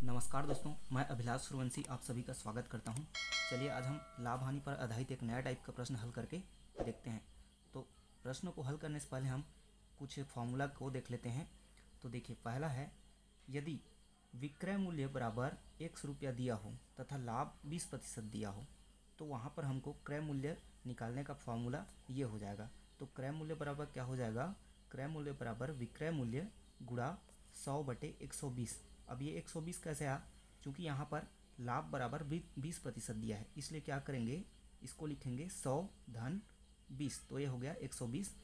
नमस्कार दोस्तों, मैं अभिलाष सूर्यवंशी आप सभी का स्वागत करता हूं। चलिए आज हम लाभ हानि पर आधारित एक नया टाइप का प्रश्न हल करके देखते हैं। तो प्रश्न को हल करने से पहले हम कुछ फॉर्मूला को देख लेते हैं। तो देखिए, पहला है, यदि विक्रय मूल्य बराबर ₹100 दिया हो तथा लाभ 20% दिया हो तो वहाँ पर हमको क्रय मूल्य निकालने का फॉर्मूला ये हो जाएगा। तो क्रय मूल्य बराबर क्या हो जाएगा? क्रय मूल्य बराबर विक्रय मूल्य गुणा 100/120। अब ये 120 कैसे आया? क्योंकि यहाँ पर लाभ बराबर 20% दिया है, इसलिए क्या करेंगे, इसको लिखेंगे 100 धन 20, तो ये हो गया 120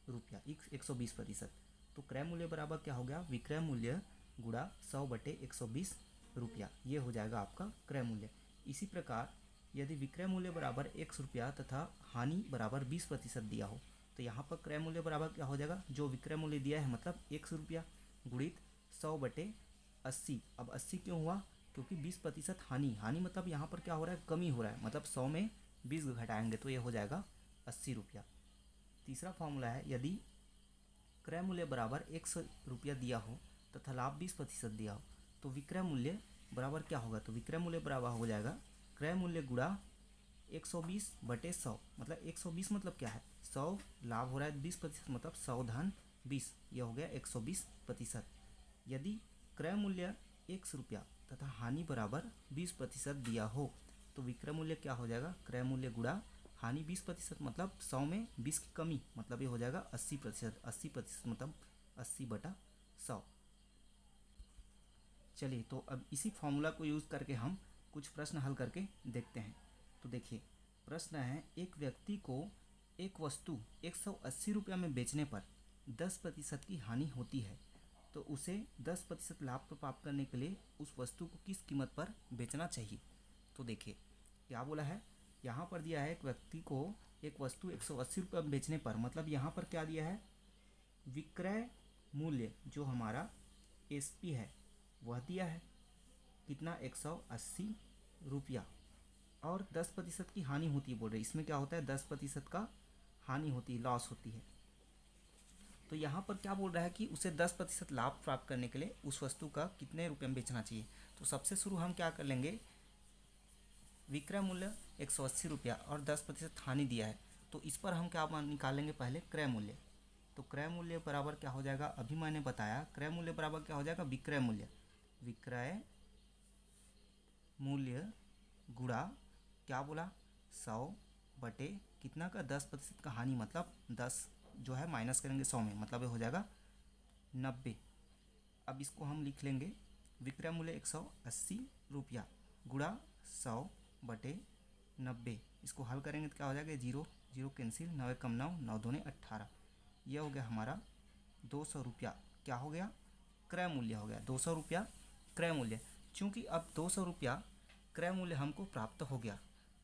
रुपया, 120%। तो क्रय मूल्य बराबर क्या हो गया? विक्रय मूल्य गुणा 100/120 रुपया, ये हो जाएगा आपका क्रय मूल्य। इसी प्रकार यदि विक्रय मूल्य बराबर ₹100 तथा हानि बराबर 20% दिया हो तो यहाँ पर क्रय मूल्य बराबर क्या हो जाएगा? जो विक्रय मूल्य दिया है मतलब ₹100 गुणित 100/80। अब 80 क्यों हुआ? क्योंकि 20% हानि मतलब यहाँ पर क्या हो रहा है? कमी हो रहा है, मतलब 100 में 20 घटाएंगे तो ये हो जाएगा ₹80। तीसरा फॉर्मूला है, यदि क्रय मूल्य बराबर ₹100 दिया हो तथा लाभ 20% दिया हो तो विक्रय मूल्य बराबर क्या होगा? तो विक्रय मूल्य बराबर हो जाएगा क्रय मूल्य गुणा 120/100। मतलब 120 मतलब क्या है? 100 लाभ हो रहा है 20% मतलब 100 धन 20, यह हो गया 120%। यदि क्रय मूल्य ₹100 तथा हानि बराबर 20% दिया हो तो विक्रय मूल्य क्या हो जाएगा? क्रय मूल्य गुणा हानि 20% मतलब 100 में 20 की कमी, मतलब ये हो जाएगा 80%। 80% मतलब 80/100। चलिए, तो अब इसी फॉर्मूला को यूज़ करके हम कुछ प्रश्न हल करके देखते हैं। तो देखिए, प्रश्न है, एक व्यक्ति को एक वस्तु ₹180 में बेचने पर 10% की हानि होती है तो उसे 10% लाभ प्राप्त करने के लिए उस वस्तु को किस कीमत पर बेचना चाहिए? तो देखिए क्या बोला है, यहाँ पर दिया है एक व्यक्ति को एक वस्तु ₹180 में बेचने पर, मतलब यहाँ पर क्या दिया है? विक्रय मूल्य जो हमारा एसपी है वह दिया है कितना? ₹180 और 10% की हानि होती है बोल रहे। इसमें क्या होता है? 10% का हानि होती है, लॉस होती है। तो यहाँ पर क्या बोल रहा है कि उसे 10% लाभ प्राप्त करने के लिए उस वस्तु का कितने रुपये में बेचना चाहिए। तो सबसे शुरू हम क्या कर लेंगे, विक्रय मूल्य ₹180 और 10% हानि दिया है तो इस पर हम क्या निकालेंगे? पहले क्रय मूल्य। तो क्रय मूल्य बराबर क्या हो जाएगा? अभी मैंने बताया क्रय मूल्य बराबर क्या हो जाएगा? विक्रय मूल्य। विक्रय मूल्य गुणा क्या बोला? 100 बटे कितना का? 10% का हानि, मतलब 10 जो है माइनस करेंगे 100 में, मतलब ये हो जाएगा 90। अब इसको हम लिख लेंगे, विक्रय मूल्य ₹180 गुणा 100/90। इसको हल करेंगे तो क्या हो जाएगा? 0 0 कैंसिल, 9 कम 9, 9 दूने 18। यह हो गया हमारा ₹200। क्या हो गया? क्रय मूल्य हो गया ₹200 क्रय मूल्य। चूँकि अब ₹200 क्रय मूल्य हमको प्राप्त हो गया,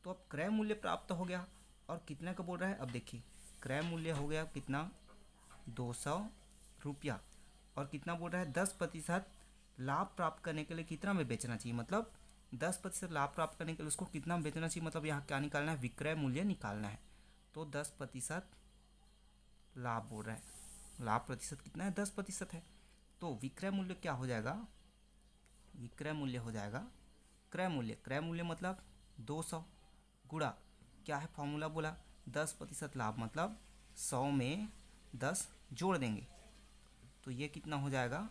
तो अब क्रय मूल्य प्राप्त हो गया और कितने का बोल रहा है? अब देखिए, क्रय मूल्य हो गया कितना? ₹200 और कितना बोल रहा है? 10% लाभ प्राप्त करने के लिए कितना में बेचना चाहिए, मतलब 10% लाभ प्राप्त करने के लिए उसको कितना में बेचना चाहिए, मतलब यहाँ क्या निकालना है? विक्रय मूल्य निकालना है। तो 10% लाभ बोल रहा है, लाभ प्रतिशत कितना है? 10% है। तो विक्रय मूल्य क्या हो जाएगा? विक्रय मूल्य हो जाएगा क्रय मूल्य मतलब 200 गुणा क्या है फॉर्मूला बोला? 10% लाभ, मतलब 100 में 10 जोड़ देंगे तो ये कितना हो जाएगा?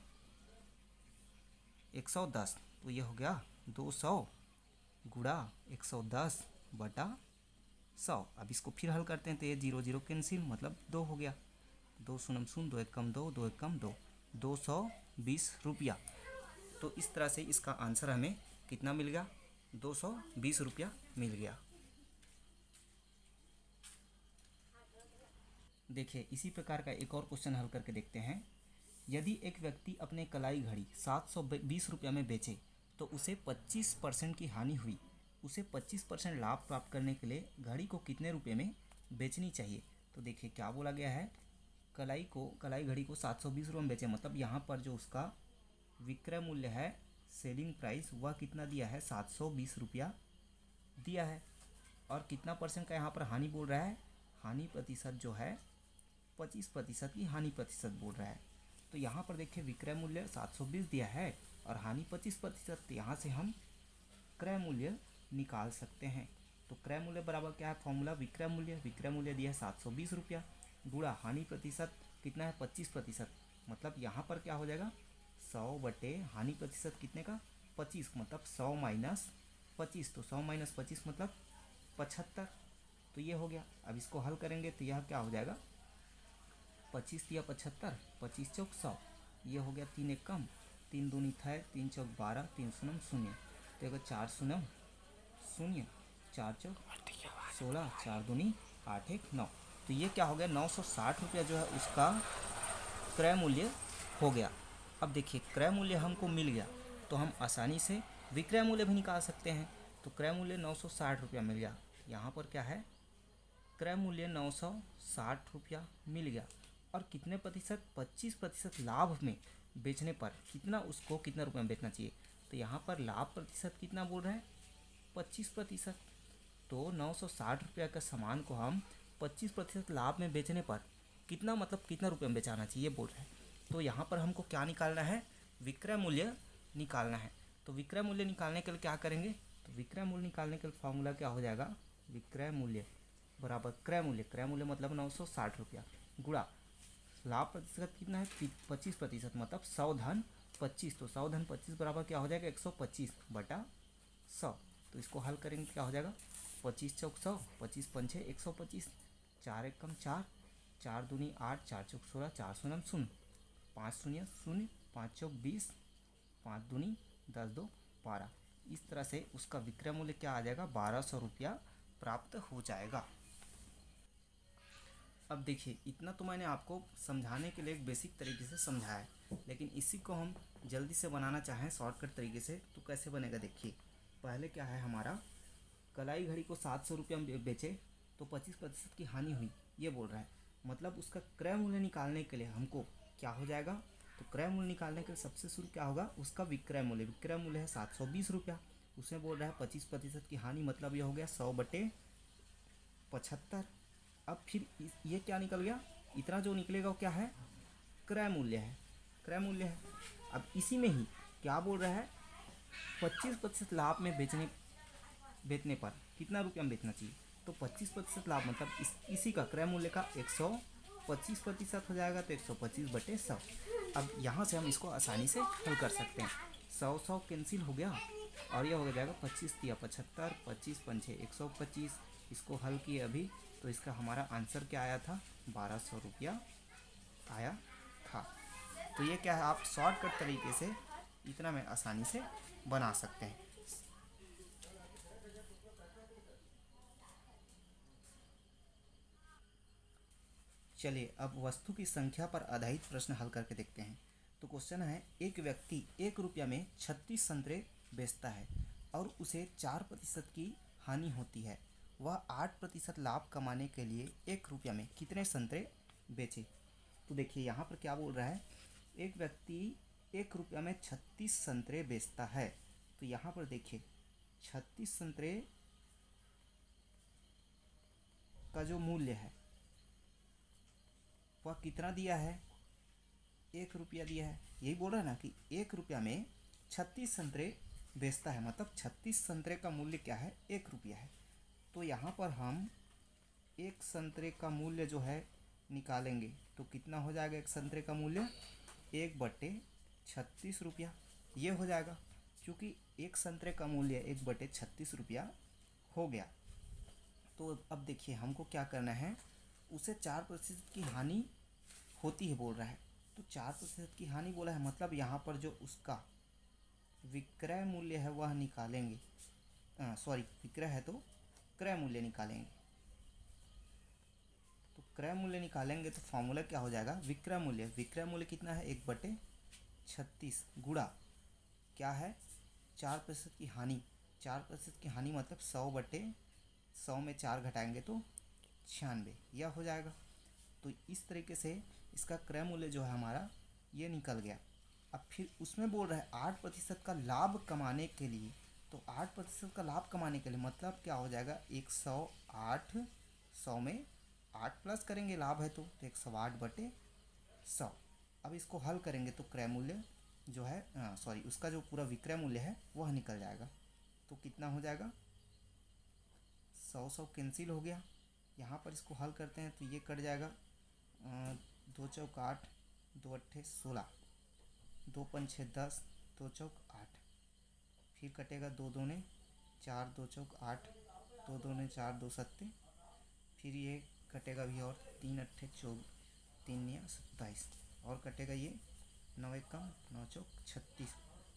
110। तो ये हो गया 200 गुणा 110/100। अब इसको फिर हल करते हैं तो ये 0 0 कैंसिल, मतलब 2 हो गया। 2 शून्य शून्य, 2 एक कम 2, 2 एक कम 2, ₹220। तो इस तरह से इसका आंसर हमें कितना मिल गया? ₹220 मिल गया। देखिए, इसी प्रकार का एक और क्वेश्चन हल करके देखते हैं। यदि एक व्यक्ति अपने कलाई घड़ी ₹720 में बेचे तो उसे 25% की हानि हुई, उसे 25% लाभ प्राप्त करने के लिए घड़ी को कितने रुपये में बेचनी चाहिए? तो देखिए क्या बोला गया है, कलाई घड़ी को ₹720 में बेचे, मतलब यहाँ पर जो उसका विक्रय मूल्य है, सेलिंग प्राइस, वह कितना दिया है? ₹720 दिया है। और कितना परसेंट का यहाँ पर हानि बोल रहा है? हानि प्रतिशत जो है 25% की हानि प्रतिशत बोल रहा है। तो यहाँ पर देखिए विक्रय मूल्य 720 दिया है और हानि 25%। यहाँ से हम क्रय मूल्य निकाल सकते हैं। तो क्रय मूल्य बराबर क्या है फॉर्मूला, विक्रय मूल्य। विक्रय मूल्य दिया है 720 रुपया, गुणा हानि प्रतिशत कितना है 25%। मतलब यहाँ पर क्या हो जाएगा 100 बटे हानि प्रतिशत कितने का 25, मतलब 100 माइनस 25। तो 100 माइनस 25 मतलब 75। तो ये हो गया। अब इसको हल करेंगे तो यह क्या हो जाएगा 25 या 75, 25 चौक 100, ये हो गया 3 एक कम, 3 दूनी था 3 चौक 12, 3 शून्य शून्य, तो अगर 4 शून्य शून्य, 4 चौक 16, 4 दूनी 8 एक 9। तो ये क्या हो गया 960 रुपया जो है उसका क्रय मूल्य हो गया। अब देखिए क्रय मूल्य हमको मिल गया तो हम आसानी से विक्रय मूल्य भी निकाल सकते हैं। तो क्रय मूल्य 960 रुपया मिल गया। यहाँ पर क्या है क्रय मूल्य 960 रुपया मिल गया। और कितने प्रतिशत 25% लाभ में बेचने पर कितना उसको कितना रुपये में बेचना चाहिए। तो यहाँ पर लाभ प्रतिशत कितना बोल रहे हैं 25%। तो 960 रुपया का सामान को हम 25% लाभ में बेचने पर कितना मतलब कितना रुपये में बेचाना चाहिए बोल रहे हैं। तो यहाँ पर हमको क्या निकालना है विक्रय मूल्य निकालना है। तो विक्रय मूल्य निकालने के लिए क्या करेंगे, तो विक्रय मूल्य निकालने के लिए फॉर्मूला क्या हो जाएगा, विक्रय मूल्य बराबर क्रय मूल्य। क्रय मूल्य मतलब 960 रुपया गुणा लाभ प्रतिशत कितना है 25%, मतलब 100 धन 25। तो 100 धन 25 बराबर क्या हो जाएगा 125 बटा 100। तो इसको हल करेंगे क्या हो जाएगा 25 चौक 100, 25 पंचे 125, 4 एक कम 4, 4 दूनी 8, 4 चौक 16, 4 शून्य शून्य, 5 शून्य शून्य, 5 चौक 20, 5 दूनी 10 दो 12। इस तरह से उसका विक्रय मूल्य क्या आ जाएगा 1200 रुपया प्राप्त हो जाएगा। अब देखिए इतना तो मैंने आपको समझाने के लिए एक बेसिक तरीके से समझाया है, लेकिन इसी को हम जल्दी से बनाना चाहें शॉर्टकट तरीके से तो कैसे बनेगा। देखिए पहले क्या है हमारा कलाई घड़ी को 700 रुपया में बेचे तो 25% की हानि हुई ये बोल रहा है। मतलब उसका क्रय मूल्य निकालने के लिए हमको क्या हो जाएगा, तो क्रय मूल्य निकालने के लिए सबसे शुरू क्या होगा उसका विक्रय मूल्य। विक्रय मूल्य है 720 रुपया, उसमें बोल रहा है 25% की हानि, मतलब ये हो गया 100 बटे 75। अब फिर ये क्या निकल गया, इतना जो निकलेगा वो क्या है क्रय मूल्य है, क्रय मूल्य है। अब इसी में ही क्या बोल रहा है 25% लाभ में बेचने पर कितना रुपया में बेचना चाहिए। तो 25% लाभ मतलब इसी का क्रय मूल्य का 125% हो जाएगा, तो 125 बटे 100। अब यहाँ से हम इसको आसानी से हल कर सकते हैं। 100 कैंसिल हो गया और यह हो जाएगा 25 या 75, 25 पंचे 125। इसको हल किए अभी तो इसका हमारा आंसर क्या आया था 1200 रुपया आया था। तो ये क्या है आप शॉर्टकट तरीके से इतना में आसानी से बना सकते हैं। चलिए अब वस्तु की संख्या पर आधारित प्रश्न हल करके देखते हैं। तो क्वेश्चन है एक व्यक्ति 1 रुपया में 36 संतरे बेचता है और उसे 4% की हानि होती है। वह 8% लाभ कमाने के लिए 1 रुपया में कितने संतरे बेचे। तो देखिए यहाँ पर क्या बोल रहा है एक व्यक्ति 1 रुपया में 36 संतरे बेचता है। तो यहाँ पर देखिए 36 संतरे का जो मूल्य है वह कितना दिया है 1 रुपया दिया है। यही बोल रहा है ना कि 1 रुपया में 36 संतरे बेचता है, मतलब 36 संतरे का मूल्य क्या है 1 रुपया है। तो यहाँ पर हम एक संतरे का मूल्य जो है निकालेंगे तो कितना हो जाएगा एक संतरे का मूल्य 1 बटे 36 रुपया ये हो जाएगा, क्योंकि एक संतरे का मूल्य 1 बटे 36 रुपया हो गया। तो अब देखिए हमको क्या करना है उसे 4% की हानि होती है बोल रहा है। तो 4% की हानि बोला है, मतलब यहाँ पर जो उसका विक्रय मूल्य है वह निकालेंगे, सॉरी विक्रय है तो क्रय मूल्य निकालेंगे। तो क्रय मूल्य निकालेंगे तो फॉर्मूला क्या हो जाएगा विक्रय मूल्य। विक्रय मूल्य कितना है 1 बटे 36 गुणा क्या है 4% की हानि। 4% की हानि मतलब 100 बटे 100 में 4 घटाएंगे तो 96 यह हो जाएगा। तो इस तरीके से इसका क्रय मूल्य जो है हमारा ये निकल गया। अब फिर उसमें बोल रहा है 8% का लाभ कमाने के लिए। तो 8% का लाभ कमाने के लिए मतलब क्या हो जाएगा 108, 100 में 8 प्लस करेंगे लाभ है तो 108 बटे 100। अब इसको हल करेंगे तो क्रय मूल्य जो है सॉरी उसका जो पूरा विक्रय मूल्य है वह निकल जाएगा। तो कितना हो जाएगा, 100 कैंसिल हो गया। यहाँ पर इसको हल करते हैं तो ये कट जाएगा, 2 चौक 8, 2 अट्ठे 16, 2 पंचे 10, 2 चौक 8, फिर कटेगा 2 दूने 4, 2 चौक 8, 2 दूने 4, 2 सत्ते, फिर ये कटेगा भी और 3 अट्ठे 24, 3 या 27 और कटेगा ये 9 एक कम 9 चौक 36।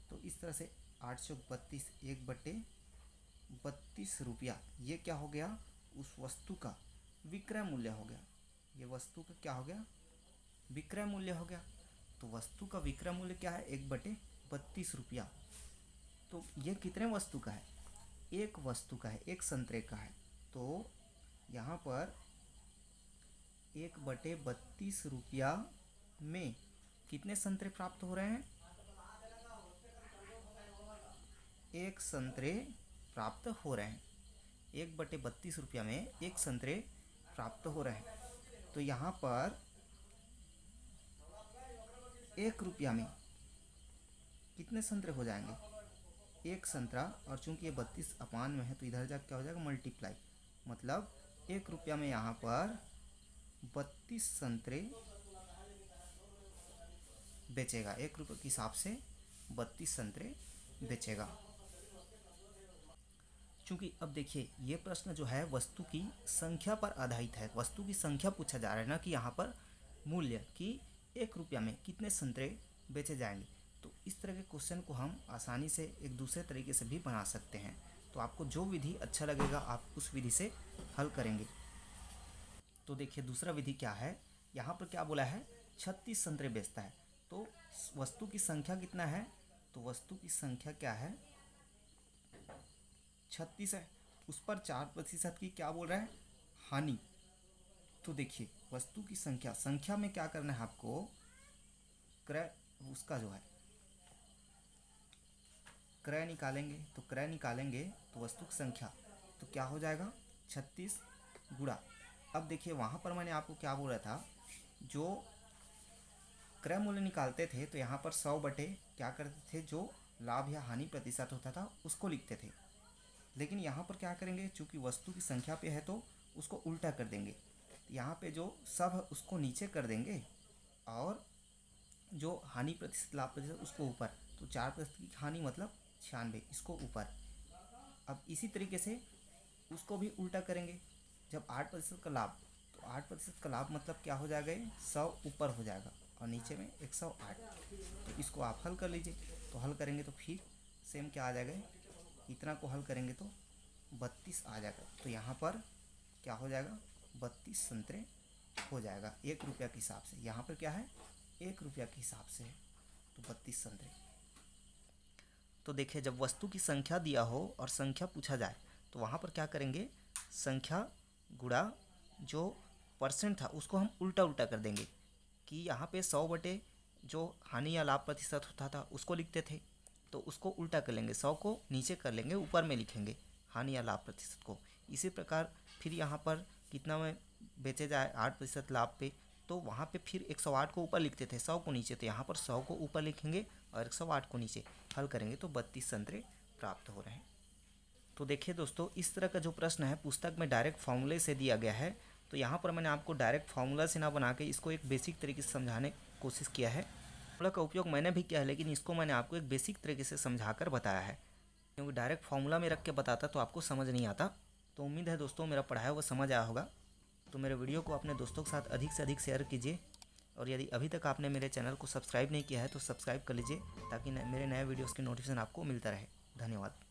तो इस तरह से 8 चौक 32, 1/32 रुपया ये क्या हो गया, उस वस्तु का विक्रय मूल्य हो गया। ये वस्तु का क्या हो गया, विक्रय मूल्य हो गया। तो वस्तु का विक्रय मूल्य क्या है, 1/32 रुपया। तो ये कितने वस्तु का है, एक वस्तु का है, एक संतरे का है। तो यहाँ पर 1/32 रुपया में कितने संतरे प्राप्त हो रहे हैं, एक संतरे प्राप्त हो रहे हैं। 1/32 रुपया में एक संतरे प्राप्त हो रहे हैं। तो यहाँ पर 1 रुपया में कितने संतरे हो जाएंगे, एक संतरा, और चूंकि ये 32 अपान में है तो इधर जा क्या हो जाएगा, मल्टीप्लाई, मतलब 1 रुपया में यहाँ पर 32 संतरे बेचेगा। 1 रुपये के हिसाब से 32 संतरे बेचेगा। चूंकि अब देखिए ये प्रश्न जो है वस्तु की संख्या पर आधारित है, वस्तु की संख्या पूछा जा रहा है ना कि यहाँ पर मूल्य कि 1 रुपया में कितने संतरे बेचे जाएंगे। तो इस तरह के क्वेश्चन को हम आसानी से एक दूसरे तरीके से भी बना सकते हैं। तो आपको जो विधि अच्छा लगेगा आप उस विधि से हल करेंगे। तो देखिए दूसरा विधि क्या है, यहाँ पर क्या बोला है, 36 संतरे बेचता है। तो वस्तु की संख्या कितना है, तो वस्तु की संख्या क्या है, 36 है। उस पर 4% की क्या बोल रहा है, हानि। तो देखिए वस्तु की संख्या में क्या करना है आपको, क्रय उसका जो है क्रय निकालेंगे। तो क्रय निकालेंगे तो वस्तु की संख्या तो क्या हो जाएगा, 36 गुणा। अब देखिए वहाँ पर मैंने आपको क्या बोला था, जो क्रय मूल्य निकालते थे तो यहाँ पर 100 बटे क्या करते थे, जो लाभ या हानि प्रतिशत होता था उसको लिखते थे। लेकिन यहाँ पर क्या करेंगे, चूँकि वस्तु की संख्या पे है तो उसको उल्टा कर देंगे। यहाँ पे जो सब है उसको नीचे कर देंगे और जो हानि प्रतिशत लाभ प्रतिशत उसको ऊपर। तो 4% की हानि मतलब 96, इसको ऊपर। अब इसी तरीके से उसको भी उल्टा करेंगे। जब 8% का लाभ, तो 8% का लाभ मतलब क्या हो जाएगा, 100 ऊपर हो जाएगा और नीचे में 108। तो इसको आप हल कर लीजिए। तो हल करेंगे तो फिर सेम क्या आ जाएगा, इतना को हल करेंगे तो 32 आ जाएगा। तो यहाँ पर क्या हो जाएगा, 32 संतरे हो जाएगा 1 रुपया के हिसाब से। यहाँ पर क्या है, 1 रुपया के हिसाब से है तो 32 संतरे। तो देखिए जब वस्तु की संख्या दिया हो और संख्या पूछा जाए तो वहाँ पर क्या करेंगे, संख्या गुणा जो परसेंट था उसको हम उल्टा उल्टा कर देंगे कि यहाँ पे 100 बटे जो हानि या लाभ प्रतिशत होता था उसको लिखते थे तो उसको उल्टा कर लेंगे, 100 को नीचे कर लेंगे, ऊपर में लिखेंगे हानि या लाभ प्रतिशत को। इसी प्रकार फिर यहाँ पर कितना में बेचे जाए 8% लाभ पे, तो वहाँ पे फिर 108 को ऊपर लिखते थे, 100 को नीचे, तो यहाँ पर 100 को ऊपर लिखेंगे और 108 को नीचे। हल करेंगे तो 32 संतरे प्राप्त हो रहे हैं। तो देखिए दोस्तों इस तरह का जो प्रश्न है पुस्तक में डायरेक्ट फार्मूले से दिया गया है। तो यहाँ पर मैंने आपको डायरेक्ट फार्मूला से ना बना के इसको एक बेसिक तरीके से समझाने की कोशिश किया है। फार्मूला का उपयोग मैंने भी किया है लेकिन इसको मैंने आपको एक बेसिक तरीके से समझा कर बताया है, क्योंकि डायरेक्ट फार्मूला में रख के बताता तो आपको समझ नहीं आता। तो उम्मीद है दोस्तों मेरा पढ़ाया हुआ समझ आया होगा। तो मेरे वीडियो को अपने दोस्तों के साथ अधिक से अधिक शेयर कीजिए और यदि अभी तक आपने मेरे चैनल को सब्सक्राइब नहीं किया है तो सब्सक्राइब कर लीजिए ताकि मेरे नए वीडियोज़ की नोटिफिकेशन आपको मिलता रहे। धन्यवाद।